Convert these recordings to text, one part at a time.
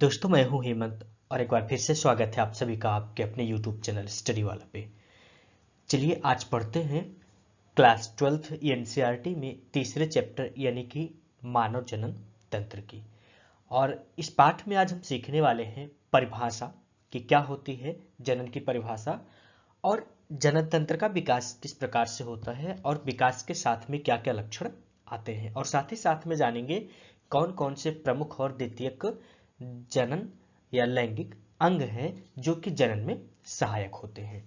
दोस्तों, मैं हूं हेमंत और एक बार फिर से स्वागत है आप सभी का आपके अपने YouTube चैनल स्टडी वाला पे। चलिए आज पढ़ते हैं क्लास 12th एनसीईआरटी में तीसरे चैप्टर यानी कि मानव जनन तंत्र की। और इस पाठ में आज हम सीखने वाले हैं परिभाषा कि क्या होती है जनन की परिभाषा, और जनन तंत्र का विकास किस प्रकार से होता है और विकास के साथ में क्या क्या लक्षण आते हैं, और साथ ही साथ में जानेंगे कौन कौन से प्रमुख और द्वितीयक जनन या लैंगिक अंग हैं जो कि जनन में सहायक होते हैं।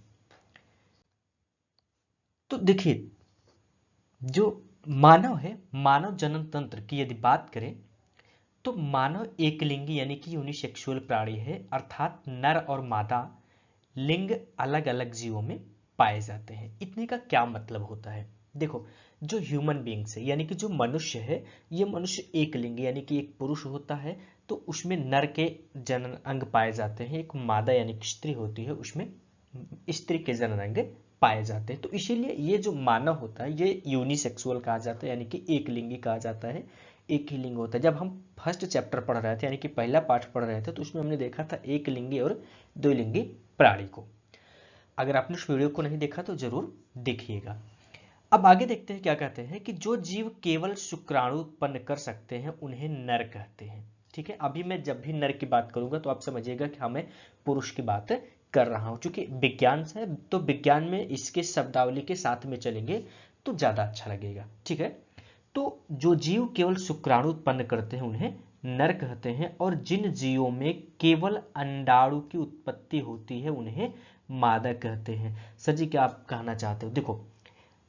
तो देखिए, जो मानव है, मानव जनन तंत्र की यदि बात करें तो मानव एक लिंगी यानी कि यूनिसेक्सुअल प्राणी है, अर्थात नर और मादा लिंग अलग अलग जीवों में पाए जाते हैं। इतने का क्या मतलब होता है? देखो, जो ह्यूमन बींग्स है यानी कि जो मनुष्य है, ये मनुष्य एक लिंग यानी कि एक पुरुष होता है तो उसमें नर के जनन अंग पाए जाते हैं, एक मादा यानी कि स्त्री होती है उसमें स्त्री के जनन अंग पाए जाते हैं। तो इसीलिए ये जो मानव होता है ये यूनिसेक्सुअल कहा जाता है यानी कि एक लिंगी कहा जाता है, एक ही लिंग होता है। जब हम फर्स्ट चैप्टर पढ़ रहे थे यानी कि पहला पाठ पढ़ रहे थे तो उसमें हमने देखा था एक लिंगी और द्विलिंगी प्राणी को। अगर आपने उस वीडियो को नहीं देखा तो जरूर देखिएगा। अब आगे देखते हैं क्या कहते हैं कि जो जीव केवल शुक्राणु उत्पन्न कर सकते हैं उन्हें नर कहते हैं। ठीक है, अभी मैं जब भी नर की बात करूंगा तो आप समझिएगा कि हमें पुरुष की बात कर रहा हूं। चूंकि विज्ञान है तो विज्ञान में इसके शब्दावली के साथ में चलेंगे तो ज्यादा अच्छा लगेगा। ठीक है, तो जो जीव केवल शुक्राणु उत्पन्न करते हैं उन्हें नर कहते हैं, और जिन जीवों में केवल अंडाणु की उत्पत्ति होती है उन्हें मादा कहते हैं। सर जी, क्या आप कहना चाहते हो? देखो,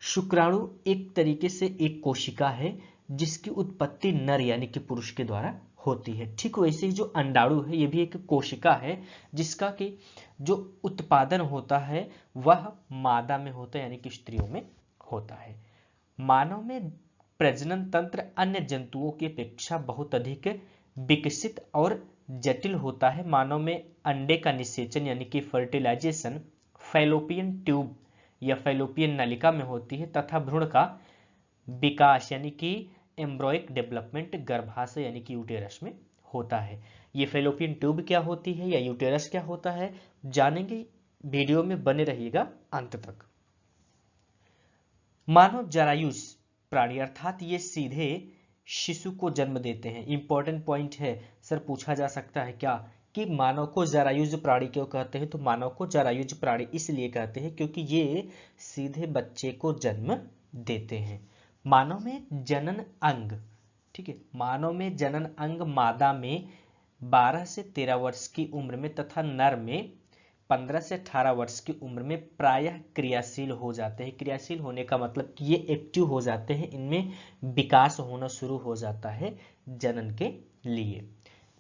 शुक्राणु एक तरीके से एक कोशिका है जिसकी उत्पत्ति नर यानी कि पुरुष के द्वारा होती है। ठीक वैसे ही जो अंडाणु है ये भी एक कोशिका है जिसका कि जो उत्पादन होता है वह मादा में होता है यानी कि स्त्रियों में होता है। मानव में प्रजनन तंत्र अन्य जंतुओं की अपेक्षा बहुत अधिक विकसित और जटिल होता है। मानव में अंडे का निषेचन यानी कि फर्टिलाइजेशन फैलोपियन ट्यूब या फैलोपियन नलिका में होती है, तथा भ्रूण का विकास यानी कि एम्ब्रॉयक डेवलपमेंट गर्भाशय यानी कि यूटेरस में होता है। ये फैलोपियन ट्यूब क्या होती है या यूटेरस क्या होता है जानेंगे, वीडियो में बने रहिएगा अंत तक। मानव जरायुज प्राणी अर्थात ये सीधे शिशु को जन्म देते हैं। इंपॉर्टेंट पॉइंट है, सर पूछा जा सकता है क्या कि मानव को जरायुज प्राणी क्यों कहते हैं? तो मानव को जरायुज प्राणी इसलिए कहते हैं क्योंकि ये सीधे बच्चे को जन्म देते हैं। मानव में जनन अंग, ठीक है, मानव में जनन अंग मादा में 12 से 13 वर्ष की उम्र में तथा नर में 15 से 18 वर्ष की उम्र में प्रायः क्रियाशील हो जाते हैं। क्रियाशील होने का मतलब कि ये एक्टिव हो जाते हैं, इनमें विकास होना शुरू हो जाता है जनन के लिए।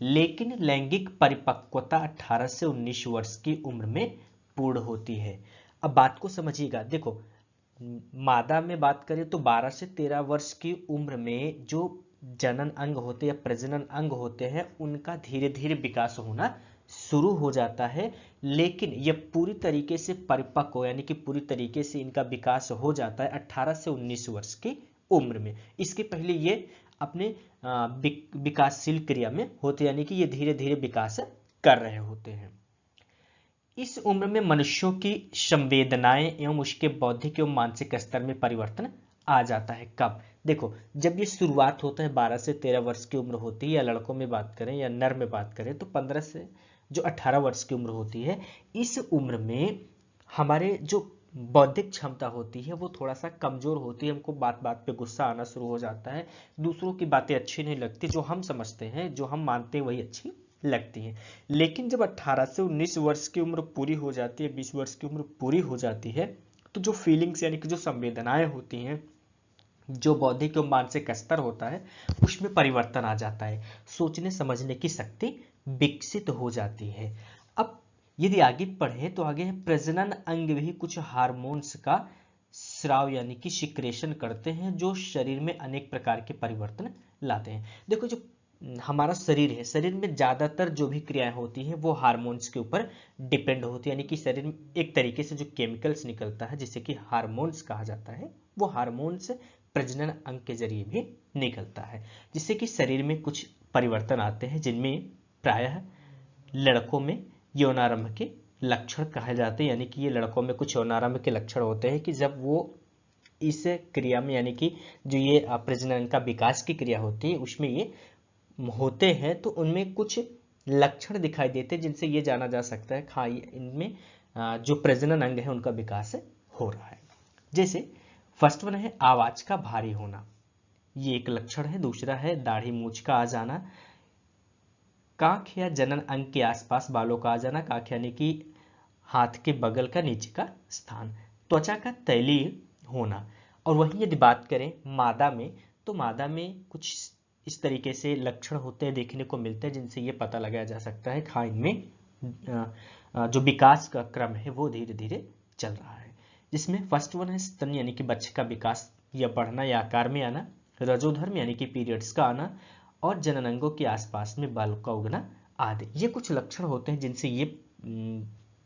लेकिन लैंगिक परिपक्वता 18 से 19 वर्ष की उम्र में पूर्ण होती है। अब बात को समझिएगा, देखो मादा में बात करें तो 12 से 13 वर्ष की उम्र में जो जनन अंग होते हैं या प्रजनन अंग होते हैं उनका धीरे धीरे विकास होना शुरू हो जाता है, लेकिन यह पूरी तरीके से परिपक्व यानी कि पूरी तरीके से इनका विकास हो जाता है 18 से 19 वर्ष की उम्र में। इसके पहले ये अपने विकासशील क्रिया में होते यानी कि ये धीरे धीरे विकास कर रहे होते हैं। इस उम्र में मनुष्यों की संवेदनाएं एवं उसके बौद्धिक एवं मानसिक स्तर में परिवर्तन आ जाता है। कब? देखो, जब ये शुरुआत होता है 12 से 13 वर्ष की उम्र होती है, या लड़कों में बात करें या नर में बात करें तो 15 से जो 18 वर्ष की उम्र होती है, इस उम्र में हमारे जो बौद्धिक क्षमता होती है वो थोड़ा सा कमजोर होती है। हमको बात बात पे गुस्सा आना शुरू हो जाता है, दूसरों की बातें अच्छी नहीं लगती, जो हम समझते हैं जो हम मानते हैं वही अच्छी लगती है। लेकिन जब 18 से 19 वर्ष की उम्र पूरी हो जाती है, 20 वर्ष की उम्र पूरी हो जाती है, तो जो फीलिंग्स यानी कि जो संवेदनाएं होती हैं, जो बौद्धिक एवं मानसिक स्तर होता है उसमें परिवर्तन आ जाता है, सोचने समझने की शक्ति विकसित हो जाती है। अब यदि आगे पढ़े तो आगे प्रजनन अंग भी कुछ हार्मोन्स का स्राव यानी कि सिक्रेशन करते हैं जो शरीर में अनेक प्रकार के परिवर्तन लाते हैं। देखो, जो हमारा शरीर है, शरीर में ज्यादातर जो भी क्रियाएं होती हैं वो हार्मोन्स के ऊपर डिपेंड होती है, यानी कि शरीर में एक तरीके से जो केमिकल्स निकलता है जिसे कि हार्मोन्स कहा जाता है, वो हार्मोन्स प्रजनन अंग के जरिए भी निकलता है, जिससे कि शरीर में कुछ परिवर्तन आते हैं जिनमें प्रायः लड़कों में यौनारंभ के लक्षण कहे जाते हैं, यानी कि ये लड़कों में कुछ यौनारंभ के लक्षण होते हैं कि जब वो इस क्रिया में, यानी कि जो ये प्रजनन का विकास की क्रिया होती है उसमें ये होते हैं, तो उनमें कुछ लक्षण दिखाई देते हैं जिनसे ये जाना जा सकता है हाँ इनमें जो प्रजनन अंग है उनका विकास हो रहा है। जैसे फर्स्ट वन है आवाज का भारी होना, ये एक लक्षण है। दूसरा है दाढ़ी मूंछ का आ जाना, कांख या जनन अंग के आसपास बालों का आ जाना, कांख यानी कि हाथ के बगल का नीचे का स्थान, त्वचा का तैलीय होना। और वहीं यदि बात करें मादा में, तो मादा में कुछ इस तरीके से लक्षण होते हैं, देखने को मिलते हैं, जिनसे ये पता लगाया जा सकता है हाँ इनमें जो विकास का क्रम है वो धीरे धीरे चल रहा है। जिसमें फर्स्ट वन है स्तन यानी कि बच्चे का विकास या बढ़ना या आकार में आना, रजोधर्म यानी कि पीरियड्स का आना, और जननांगों के आसपास में बाल का उगना आदि। ये कुछ लक्षण होते हैं जिनसे ये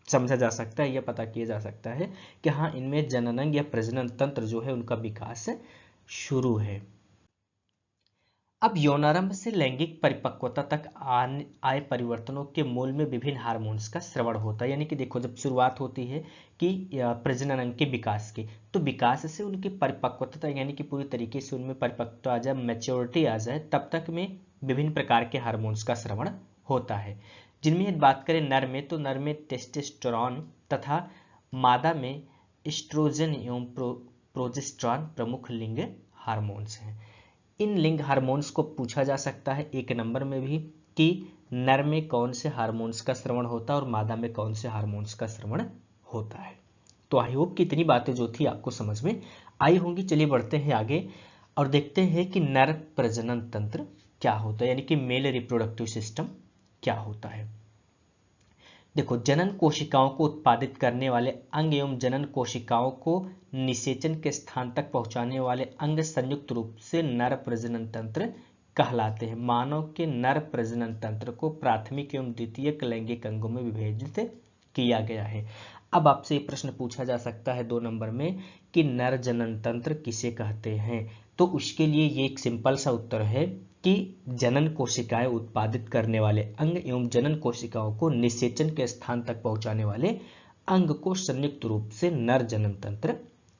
समझा जा सकता है, यह पता किया जा सकता है कि हाँ इनमें जननांग या प्रजनन तंत्र जो है उनका विकास शुरू है। अब यौनारंभ से लैंगिक परिपक्वता तक आए परिवर्तनों के मूल में विभिन्न हार्मोन्स का स्रवण होता है। यानी कि देखो जब शुरुआत होती है कि प्रजनन अंग के विकास की, तो विकास से उनकी परिपक्वता तक, यानी कि पूरी तरीके से उनमें परिपक्वता आ जाए, मैच्योरिटी आ जाए, तब तक में विभिन्न प्रकार के हार्मोन्स का स्रवण होता है। जिनमें बात करें नर में, तो नर में टेस्टोस्टेरोन तथा मादा में एस्ट्रोजन एवं प्रोजेस्टेरॉन प्रमुख लिंग हार्मोन्स हैं। इन लिंग हार्मोन्स को पूछा जा सकता है एक नंबर में भी कि नर में कौन से हार्मोन्स का स्रवण होता है और मादा में कौन से हार्मोन्स का स्रवण होता है। तो आई होप कि इतनी बातें जो थी आपको समझ में आई होंगी। चलिए बढ़ते हैं आगे और देखते हैं कि नर प्रजनन तंत्र क्या होता है, यानी कि मेल रिप्रोडक्टिव सिस्टम क्या होता है। देखो जनन कोशिकाओं को उत्पादित करने वाले अंग एवं जनन कोशिकाओं को निषेचन के स्थान तक पहुंचाने वाले अंग संयुक्त रूप से नर प्रजनन तंत्र कहलाते हैं। मानव के नर प्रजनन तंत्र को प्राथमिक एवं द्वितीयक लैंगिक अंगों में विभाजित किया गया है। अब आपसे ये प्रश्न पूछा जा सकता है 2 नंबर में कि नर जनन तंत्र किसे कहते हैं, तो उसके लिए ये एक सिंपल सा उत्तर है कि जनन कोशिकाएं उत्पादित करने वाले अंग एवं जनन कोशिकाओं को निषेचन के स्थान तक पहुंचाने वाले अंग को संयुक्त रूप से नर जनन तंत्र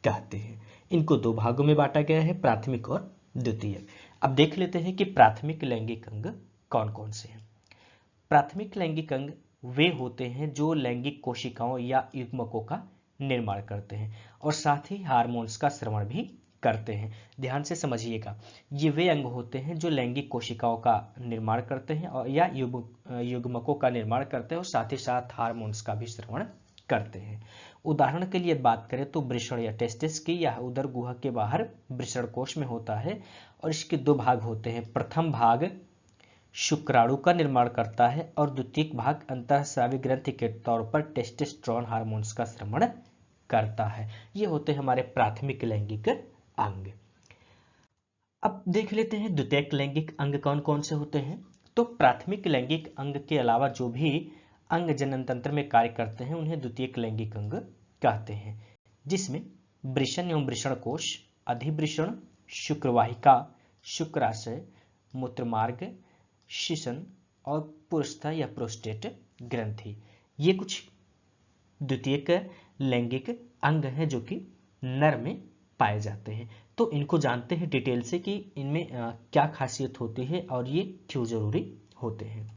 कहते हैं। इनको 2 भागों में बांटा गया है, प्राथमिक और द्वितीयक। अब देख लेते हैं कि प्राथमिक लैंगिक अंग कौन कौन से हैं। प्राथमिक लैंगिक अंग वे होते हैं जो लैंगिक कोशिकाओं या युग्मकों का निर्माण करते हैं और साथ ही हार्मोन्स का स्रवण भी करते हैं। ध्यान से समझिएगा, ये वे अंग होते हैं जो लैंगिक कोशिकाओं का निर्माण करते हैं और या युग्मकों का निर्माण करते हैं और साथ ही साथ हार्मोन्स का भी स्रवण करते हैं। उदाहरण के लिए बात करें तो वृषण या टेस्टिस की या उदर गुहा के बाहर वृषण कोश में होता है और इसके 2 भाग होते हैं। प्रथम भाग शुक्राणु का निर्माण करता है और द्वितीय भाग अंतःस्रावी ग्रंथि के तौर पर टेस्टोस्टेरोन हार्मोन्स का स्रवण करता है। ये होते हैं हमारे प्राथमिक लैंगिक अंग। अब देख लेते हैं द्वितीयक लैंगिक अंग कौन कौन से होते हैं। तो प्राथमिक लैंगिक अंग के अलावा जो भी अंग जनन तंत्र में कार्य करते हैं उन्हें द्वितीयक लैंगिक अंग कहते हैं, जिसमें वृषण एवं वृषण कोश, अधिवृषण, शुक्रवाहिका, शुक्राशय, मूत्रमार्ग, शिशन और पुरुषता या प्रोस्टेट ग्रंथि, ये कुछ द्वितीयक लैंगिक अंग हैं जो कि नर में पाए जाते हैं। तो इनको जानते हैं डिटेल से कि इनमें क्या खासियत होती है और ये क्यों जरूरी होते हैं।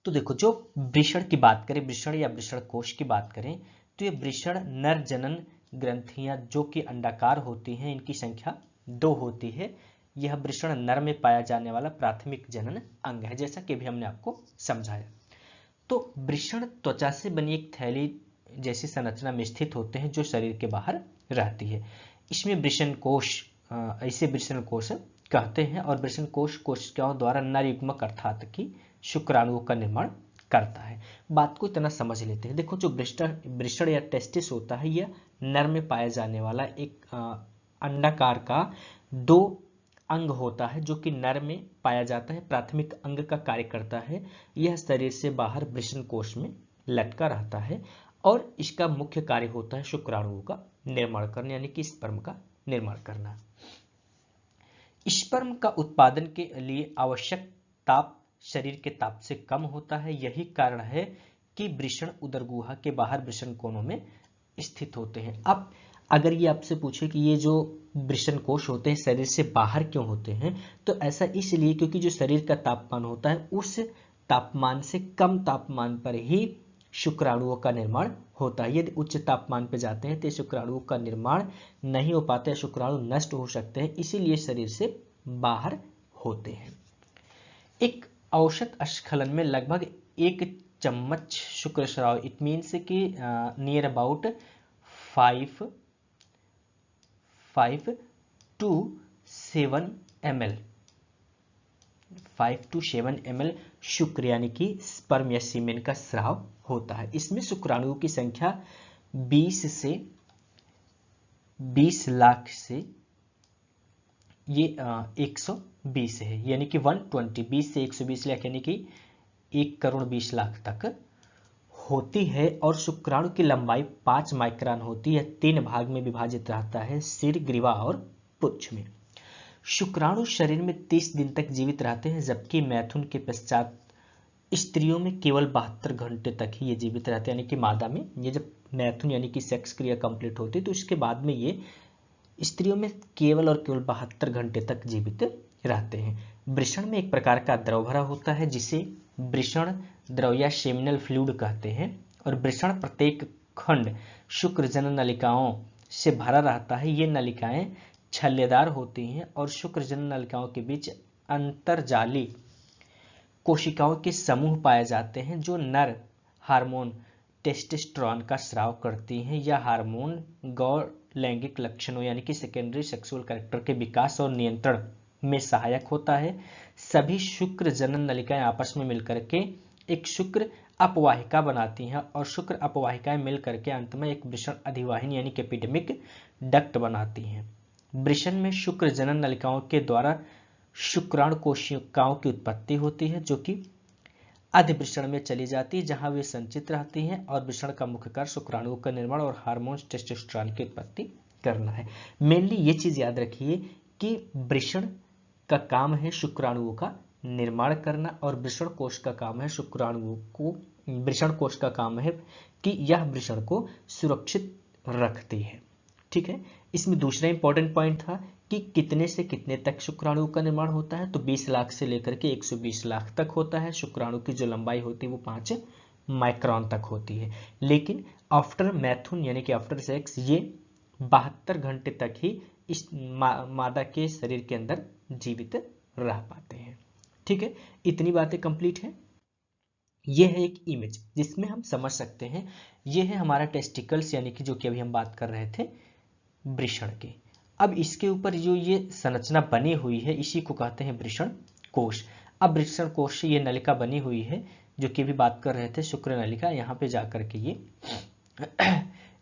तो देखो जो वृषण की बात करें, वृषण या वृषण कोश की बात करें, तो ये वृषण नर जनन ग्रंथियां जो कि अंडाकार होती हैं, इनकी संख्या 2 होती है। यह वृषण नर में पाया जाने वाला प्राथमिक जनन अंग है, जैसा कि भी हमने आपको समझाया। तो वृषण त्वचा से बनी एक थैली जैसी संरचना में स्थित होते हैं जो शरीर के बाहर रहती है। इसमें वृषण कोश, ऐसे वृषण कोश कहते हैं और वृषण कोश कोशिकाओं द्वारा नर युग्मक अर्थात कि शुक्राणुओं का निर्माण करता है। बात को इतना समझ लेते हैं। देखो जो वृषण या टेस्टिस होता है यह नर में पाया जाने वाला एक अंडाकार का 2 अंग होता है जो कि नर में पाया जाता है, प्राथमिक अंग का कार्य करता है। यह शरीर से बाहर वृषण कोश में लटका रहता है और इसका मुख्य कार्य होता है शुक्राणुओं का निर्माण करना, यानी कि स्पर्म का निर्माण करना। स्पर्म का उत्पादन के लिए आवश्यक ताप शरीर के ताप से कम होता है। यही कारण है कि वृषण उदर गुहा के बाहर वृषण कोणों में स्थित होते हैं। अब अगर ये आपसे पूछे कि ये जो वृषण कोश होते हैं शरीर से बाहर क्यों होते हैं, तो ऐसा इसलिए क्योंकि जो शरीर का तापमान होता है उस तापमान से कम तापमान पर ही शुक्राणुओं का निर्माण होता है। यदि उच्च तापमान पर जाते हैं तो शुक्राणुओं का निर्माण नहीं हो पाता है, शुक्राणु नष्ट हो सकते हैं, इसीलिए शरीर से बाहर होते हैं। एक औसत स्खलन में लगभग 1 चम्मच शुक्रस्राव, इट मीन्स कि near about 5 to 7 ml, 5 to 7 ml शुक्र यानी कि स्पर्म या सीमेन का स्राव होता है। इसमें शुक्राणुओं की संख्या 20 लाख से ये 120 है, यानी कि 20 से 120 लाख यानी कि 1 करोड़ 20 लाख तक होती है। और शुक्राणु की लंबाई 5 माइक्रोन होती है, 3 भाग में विभाजित रहता है, सिर, ग्रीवा और पुच्छ में। शुक्राणु शरीर में 30 दिन तक जीवित रहते हैं, जबकि मैथुन के पश्चात स्त्रियों में केवल 72 घंटे तक ही ये जीवित रहते हैं। यानी कि मादा में ये जब मैथुन यानी कि सेक्स क्रिया कंप्लीट होती है तो उसके बाद में ये स्त्रियों में केवल और केवल 72 घंटे तक जीवित रहते हैं। वृषण में एक प्रकार का द्रव भरा होता है जिसे वृषण द्रव या सेमिनल फ्लूइड कहते हैं, और वृषण प्रत्येक खंड शुक्र जनन नलिकाओं से भरा रहता है। ये नलिकाएं छल्लेदार होती हैं और शुक्र जनन नलिकाओं के बीच अंतर्जाली कोशिकाओं के समूह पाए जाते हैं जो नर हार्मोन टेस्टोस्टेरोन का स्राव करती हैं। यह हार्मोन गौर लैंगिक लक्षणों यानी कि सेकेंडरी सेक्सुअल कैरेक्टर के विकास और नियंत्रण में सहायक होता है। सभी शुक्र जनन नलिकाएं आपस में मिलकर के एक शुक्र अपवाहिका बनाती हैं और शुक्र अपवाहिकाएं मिलकर के अंत में एक वृषण अधिवाहिनी यानी कि एपिडेमिक डक्ट बनाती हैं। वृषण में शुक्र जनन नलिकाओं के द्वारा शुक्राणु कोशिकाओं की उत्पत्ति होती है जो कि अधिवृषण में चली जाती है जहां वे संचित रहती हैं, और वृषण का मुख्य कार्य शुक्राणुओं का निर्माण और हार्मोन टेस्टोस्टेरोन की उत्पत्ति करना है। मेनली ये चीज याद रखिए कि वृषण का काम है शुक्राणुओं का निर्माण करना, और वृषण कोश का काम है शुक्राणुओं को, वृषण कोश का काम है कि यह वृषण को सुरक्षित रखती है। ठीक है। इसमें दूसरा इंपॉर्टेंट पॉइंट था कि कितने से कितने तक शुक्राणु का निर्माण होता है, तो 20 लाख से लेकर के 120 लाख तक होता है। शुक्राणु की जो लंबाई होती है वो 5 माइक्रोन तक होती है। लेकिन आफ्टर मैथुन यानी कि आफ्टर सेक्स ये 72 घंटे तक ही इस मादा के शरीर के अंदर जीवित रह पाते हैं। ठीक है, इतनी बातें कंप्लीट है। यह है एक इमेज जिसमें हम समझ सकते हैं यह है हमारा टेस्टिकल्स यानी कि जो कि अभी हम बात कर रहे थे वृषण के। अब इसके ऊपर जो ये संरचना बनी हुई है इसी को कहते हैं वृषण कोश। अब वृषण कोश से ये नलिका बनी हुई है जो कि अभी बात कर रहे थे शुक्र नलिका। यहाँ पे जाकर के ये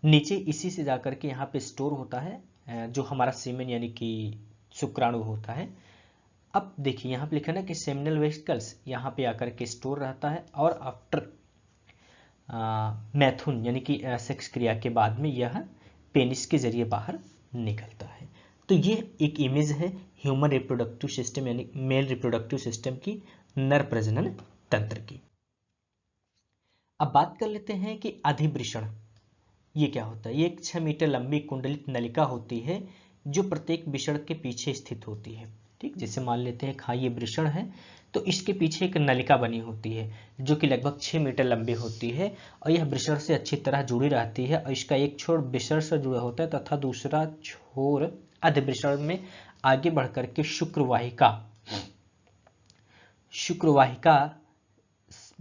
नीचे इसी से जाकर के यहाँ पे स्टोर होता है जो हमारा सीमेन यानी कि शुक्राणु होता है। अब देखिए यहाँ पे लिखा ना कि सेमिनल वेसिकल्स यहाँ पे आकर के स्टोर रहता है, और आफ्टर मैथुन यानी कि सेक्स क्रिया के बाद में यह पेनिस के जरिए बाहर निकलता है। तो ये एक इमेज है ह्यूमन रिप्रोडक्टिव सिस्टम यानी मेल रिप्रोडक्टिव सिस्टम की, नर प्रजनन तंत्र की। अब बात कर लेते हैं कि अधिवृषण ये क्या होता है। ये एक 6 मीटर लंबी कुंडलित नलिका होती है जो प्रत्येक वृषण के पीछे स्थित होती है। ठीक, जैसे मान लेते हैं हाँ ये वृषण है तो इसके पीछे एक नलिका बनी होती है जो कि लगभग 6 मीटर लंबी होती है, और यह वृषण से अच्छी तरह जुड़ी रहती है, और इसका एक छोर वृषण से जुड़ा होता है तथा दूसरा छोर अधिवृषण में आगे बढ़कर के शुक्रवाहिका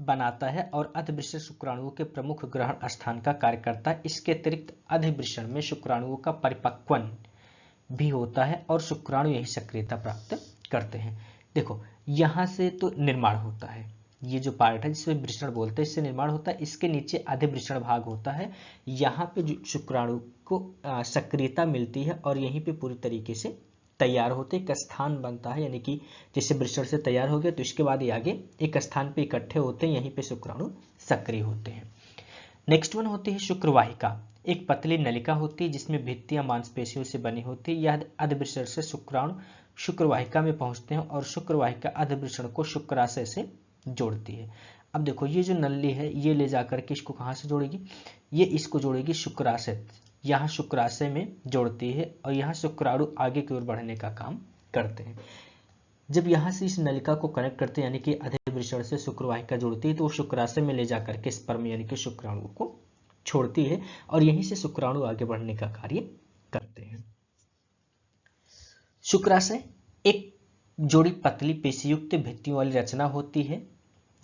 बनाता है और अधिवृषण शुक्राणुओं के प्रमुख ग्रहण स्थान का कार्य करता है। इसके अतिरिक्त अधिवृषण में शुक्राणुओं का परिपक्वन भी होता है और शुक्राणु यही सक्रियता प्राप्त करते हैं। देखो यहाँ से तो निर्माण होता है, ये जो पार्ट है जिसमें वृषण बोलते हैं इससे निर्माण होता है। इसके नीचे अधिवृषण भाग होता है, यहाँ पे जो शुक्राणु को सक्रियता मिलती है और यहीं पे पूरी तरीके से तैयार होते एक स्थान बनता है, यानी कि जैसे वृषण से तैयार हो गया तो इसके बाद ये आगे एक स्थान पे इकट्ठे होते हैं, यहीं पे शुक्राणु सक्रिय होते हैं। नेक्स्ट वन होती है शुक्रवाहिका। एक पतली नलिका होती है जिसमें भित्तियां मांसपेशियों से बनी होती है। यह अधिवृषण से शुक्राणु शुक्रवाहिका में पहुंचते हैं और शुक्रवाहिका अधिवृषण को शुक्राशय से जोड़ती है। अब देखो ये जो नली है ये ले जाकर के इसको कहाँ से जोड़ेगी, ये इसको जोड़ेगी शुक्राशय, यहाँ शुक्राशय में जोड़ती है और यहाँ शुक्राणु आगे की ओर बढ़ने का काम करते हैं। जब यहाँ से इस नलिका को कनेक्ट करते हैं यानी कि अधिवृषण से शुक्रवाहिका जुड़ती है तो वो शुक्राशय में ले जाकर के स्पर्म यानी कि शुक्राणु को छोड़ती है और यहीं से शुक्राणु आगे बढ़ने का कार्य करते हैं। शुक्राशय एक जोड़ी पतली पेशीयुक्त भित्तियों वाली रचना होती है।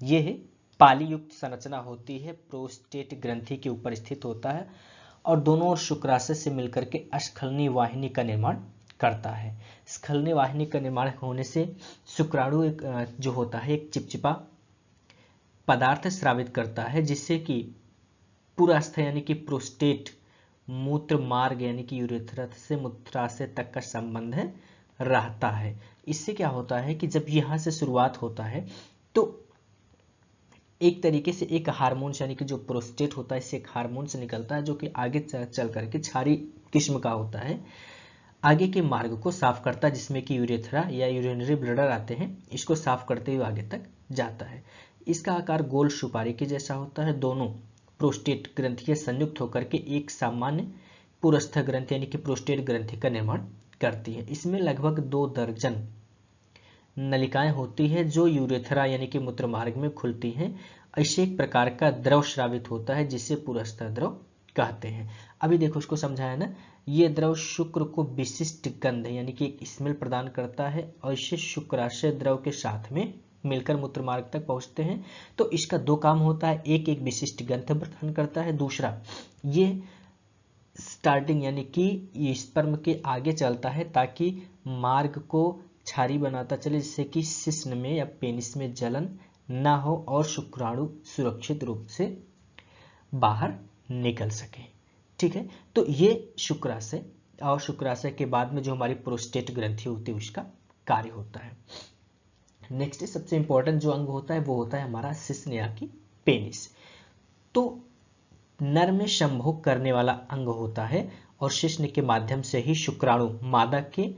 यह पाली युक्त संरचना होती है, प्रोस्टेट ग्रंथि के ऊपर स्थित होता है और दोनों ओर शुक्राशय से मिलकर के स्खलनी वाहिनी का निर्माण करता है। स्खलनी वाहिनी का निर्माण होने से शुक्राणु एक जो होता है एक चिपचिपा पदार्थ स्रावित करता है, जिससे कि पुरास्थ यानी कि प्रोस्टेट मूत्र मार्ग यानी कि यूरेथ्रा से मूत्राशय तक का संबंध रहता है। इससे क्या होता है कि जब यहाँ से शुरुआत होता है तो एक तरीके से एक हार्मोन्स यानी कि जो प्रोस्टेट होता है इससे एक हार्मोन्स निकलता है जो कि आगे चल करके क्षारी किस्म का होता है, आगे के मार्ग को साफ करता है जिसमें कि यूरेथ्रा या यूरिनरी ब्लडर आते हैं, इसको साफ करते हुए आगे तक जाता है। इसका आकार गोल सुपारी के जैसा होता है। दोनों प्रोस्टेट ग्रंथियां संयुक्त होकर के एक सामान्य पुरस्थ ग्रंथि यानी कि प्रोस्टेट ग्रंथि का निर्माण करती है। इसमें लगभग 2 दर्जन नलिकाएं होती है जो यूरेथ्रा यानी कि मूत्र मार्ग में खुलती हैं। ऐसे एक प्रकार का द्रव स्रावित होता है जिसे पुरस्थ द्रव कहते हैं। अभी देखो उसको समझाया ना, ये द्रव शुक्र को विशिष्ट गंध यानी कि एक स्मेल प्रदान करता है और इसे शुक्राशय द्रव के साथ में मिलकर मूत्र मार्ग तक पहुंचते हैं। तो इसका 2 काम होता है, एक विशिष्ट गंध प्रदान करता है, दूसरा ये स्टार्टिंग यानी कि स्पर्म के आगे चलता है ताकि मार्ग को क्षारी बनाता चले, जिससे कि शिश्न में या पेनिस में जलन ना हो और शुक्राणु सुरक्षित रूप से बाहर निकल सके। ठीक है, तो ये शुक्राशय और शुक्राशय के बाद में जो हमारी प्रोस्टेट ग्रंथि होती है उसका कार्य होता है। नेक्स्ट सबसे इंपॉर्टेंट जो अंग होता है वो होता है हमारा शिश्न या कि पेनिस। तो नर में संभोग करने वाला अंग होता है और शिश्न के माध्यम से ही शुक्राणु मादा के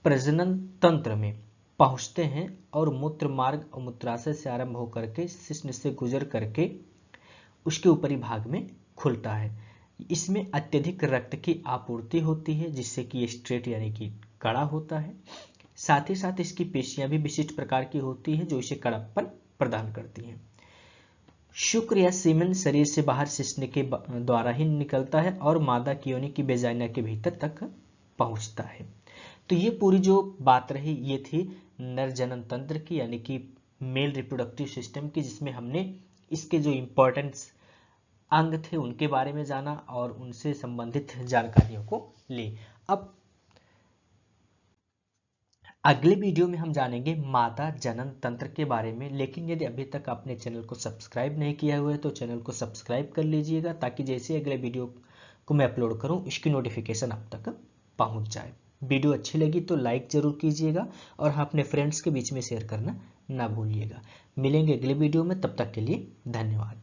प्रजनन तंत्र में पहुंचते हैं और मूत्र मार्ग और मूत्राशय से आरंभ होकर के शिश्न से गुजर करके उसके ऊपरी भाग में खुलता है। इसमें अत्यधिक रक्त की आपूर्ति होती है जिससे कि स्ट्रेट यानी कि कड़ा होता है। साथ ही साथ इसकी पेशियां भी विशिष्ट प्रकार की होती है जो इसे कड़कपन प्रदान करती हैं। शुक्र या सीमेन शरीर से बाहर शिश्न के द्वारा ही निकलता है और मादा की योनि की वेजाइना के भीतर तक पहुंचता है। तो ये पूरी जो बात रही ये थी नर जनन तंत्र की यानी कि मेल रिप्रोडक्टिव सिस्टम की, जिसमें हमने इसके जो इम्पोर्टेंट अंग थे उनके बारे में जाना और उनसे संबंधित जानकारियों को ली। अब अगले वीडियो में हम जानेंगे मादा जनन तंत्र के बारे में, लेकिन यदि अभी तक आपने चैनल को सब्सक्राइब नहीं किया हुआ है तो चैनल को सब्सक्राइब कर लीजिएगा ताकि जैसे अगले वीडियो को मैं अपलोड करूं इसकी नोटिफिकेशन आप तक पहुंच जाए। वीडियो अच्छी लगी तो लाइक जरूर कीजिएगा और हाँ अपने फ्रेंड्स के बीच में शेयर करना ना भूलिएगा। मिलेंगे अगले वीडियो में, तब तक के लिए धन्यवाद।